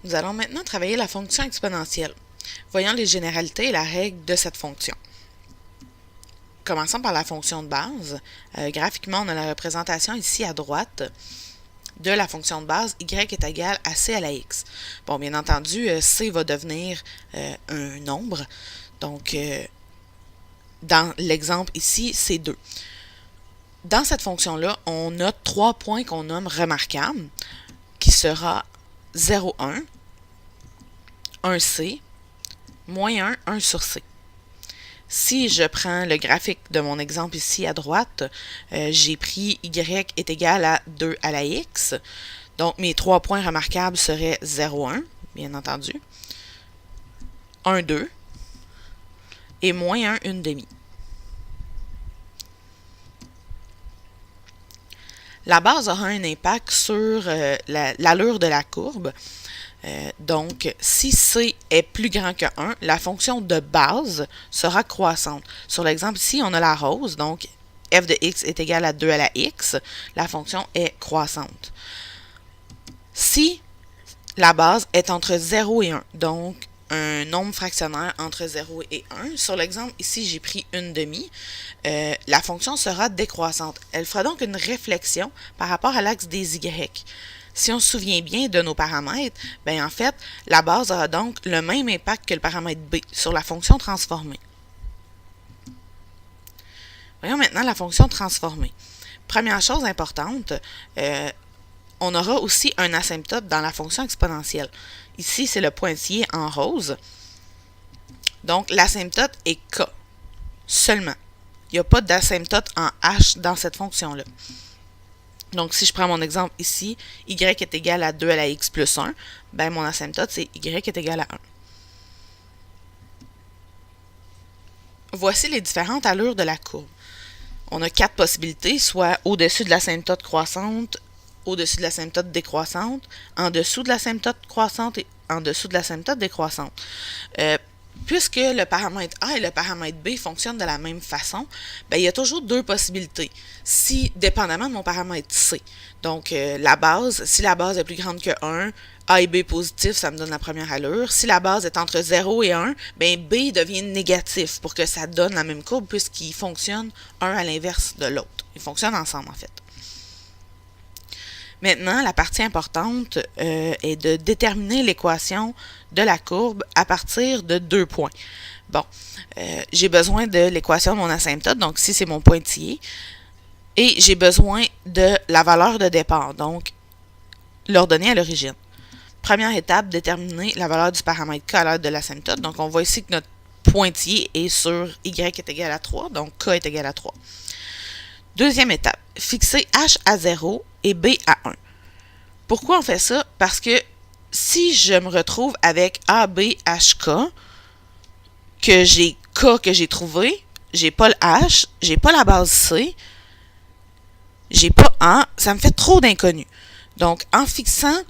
Nous allons maintenant travailler la fonction exponentielle. Voyons les généralités et la règle de cette fonction. Commençons par la fonction de base. Graphiquement, on a la représentation ici à droite de la fonction de base y est égal à c à la x. Bon, bien entendu, c va devenir un nombre. Donc, dans l'exemple ici, c'est 2. Dans cette fonction-là, on a 3 points qu'on nomme remarquables, qui sera 0, 1, 1c, moins 1, 1 sur c. Si je prends le graphique de mon exemple ici à droite, j'ai pris y est égal à 2 à la x. Donc, mes 3 points remarquables seraient 0, 1, bien entendu, 1, 2, et moins 1, 1 demi. La base aura un impact sur l'allure de la courbe. Donc, si c est plus grand que 1, la fonction de base sera croissante. Sur l'exemple ici, on a la rose, donc f de x est égal à 2 à la x, la fonction est croissante. Si la base est entre 0 et 1, donc un nombre fractionnaire entre 0 et 1, sur l'exemple ici, j'ai pris 1 demi, la fonction sera décroissante. Elle fera donc une réflexion par rapport à l'axe des y. Si on se souvient bien de nos paramètres, bien en fait, la base aura donc le même impact que le paramètre b sur la fonction transformée. Voyons maintenant la fonction transformée. Première chose importante, on aura aussi un asymptote dans la fonction exponentielle. Ici, c'est le pointillé en rose. Donc, l'asymptote est k seulement. Il n'y a pas d'asymptote en h dans cette fonction-là. Donc, si je prends mon exemple ici, y est égal à 2 à la x plus 1, ben mon asymptote, c'est y est égal à 1. Voici les différentes allures de la courbe. On a 4 possibilités, soit au-dessus de l'asymptote croissante, au-dessus de l'asymptote décroissante, en dessous de l'asymptote croissante et en dessous de l'asymptote décroissante. Puisque le paramètre A et le paramètre B fonctionnent de la même façon, ben, il y a toujours 2 possibilités, si dépendamment de mon paramètre C. Donc, la base, si la base est plus grande que 1, A et B positif, ça me donne la première allure. Si la base est entre 0 et 1, ben B devient négatif pour que ça donne la même courbe puisqu'ils fonctionnent un à l'inverse de l'autre. Ils fonctionnent ensemble, en fait. Maintenant, la partie importante est de déterminer l'équation de la courbe à partir de 2 points. Bon, j'ai besoin de l'équation de mon asymptote, donc ici c'est mon pointillé, et j'ai besoin de la valeur de départ, donc l'ordonnée à l'origine. Première étape, déterminer la valeur du paramètre k à l'aide de l'asymptote. Donc on voit ici que notre pointillé est sur y est égal à 3, donc k est égal à 3. Deuxième étape, fixer h à 0 et b à 1. Pourquoi on fait ça? Parce que si je me retrouve avec a, b, h, k, que j'ai k que j'ai trouvé, j'ai pas le h, j'ai pas la base c, j'ai pas a, ça me fait trop d'inconnus. Donc, en fixant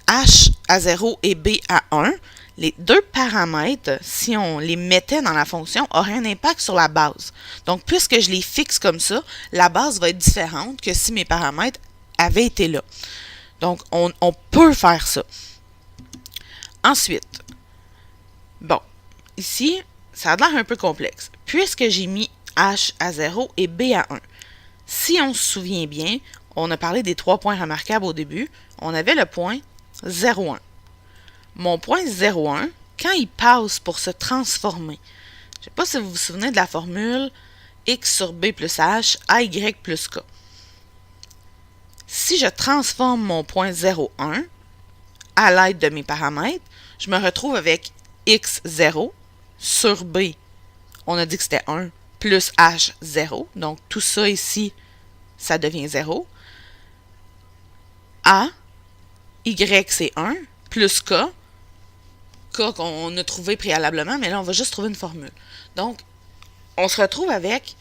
h à 0 et b à 1, les 2 paramètres, si on les mettait dans la fonction, auraient un impact sur la base. Donc, puisque je les fixe comme ça, la base va être différente que si mes paramètres avaient été là. Donc, on peut faire ça. Ensuite, bon, ici, ça a l'air un peu complexe. Puisque j'ai mis h à 0 et b à 1, si on se souvient bien, on a parlé des 3 points remarquables au début, on avait le point 0, 1. Mon point 0, 1, quand il passe pour se transformer, je ne sais pas si vous vous souvenez de la formule x sur b plus h, ay plus k. Si je transforme mon point 0, 1 à l'aide de mes paramètres, je me retrouve avec x0 sur b, on a dit que c'était 1, plus h0, donc tout ça ici, ça devient 0. A, y c'est 1, plus k qu'on a trouvé préalablement, mais là on va juste trouver une formule. Donc, on se retrouve avec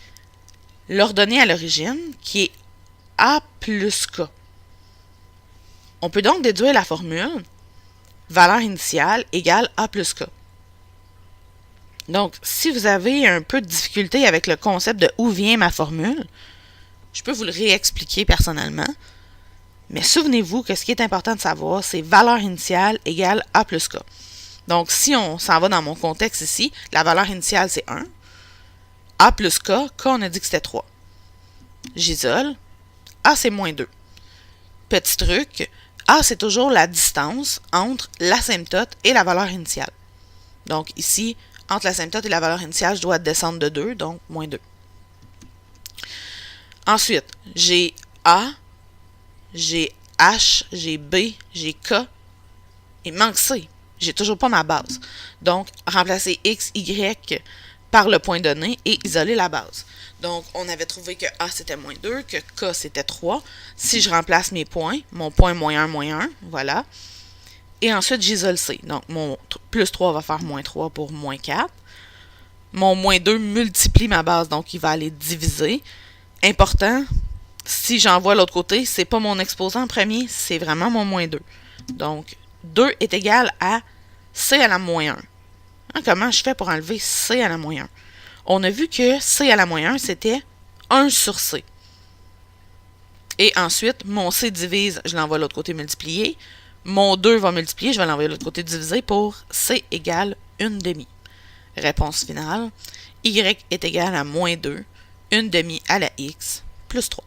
l'ordonnée à l'origine qui est a plus k. On peut donc déduire la formule valeur initiale égale a plus k. Donc, si vous avez un peu de difficulté avec le concept de où vient ma formule, je peux vous le réexpliquer personnellement. Mais souvenez-vous que ce qui est important de savoir, c'est valeur initiale égale A plus K. Donc, si on s'en va dans mon contexte ici, la valeur initiale, c'est 1. A plus K, on a dit que c'était 3. J'isole. A, c'est moins 2. Petit truc, A, c'est toujours la distance entre l'asymptote et la valeur initiale. Donc, ici, entre l'asymptote et la valeur initiale, je dois descendre de 2, donc moins 2. Ensuite, j'ai A, j'ai H, j'ai B, j'ai K. Il manque C. J'ai toujours pas ma base. Donc, remplacer X, Y par le point donné et isoler la base. Donc, on avait trouvé que A, c'était moins 2, que K, c'était 3. Si je remplace mes points, mon point moins 1, voilà. Et ensuite, j'isole C. Donc, mon plus 3 va faire moins 3 pour moins 4. Mon moins 2 multiplie ma base, donc il va aller diviser. Important, si j'envoie l'autre côté, c'est pas mon exposant en premier, c'est vraiment mon moins 2. Donc, 2 est égal à C à la moins 1. Hein, comment je fais pour enlever C à la moins 1? On a vu que C à la moins 1, c'était 1 sur C. Et ensuite, mon C divise, je l'envoie de l'autre côté multiplié. Mon 2 va multiplier, je vais l'envoyer de l'autre côté divisé pour C égale 1/2. Réponse finale, Y est égal à moins 2, 1/2 à la X, plus 3.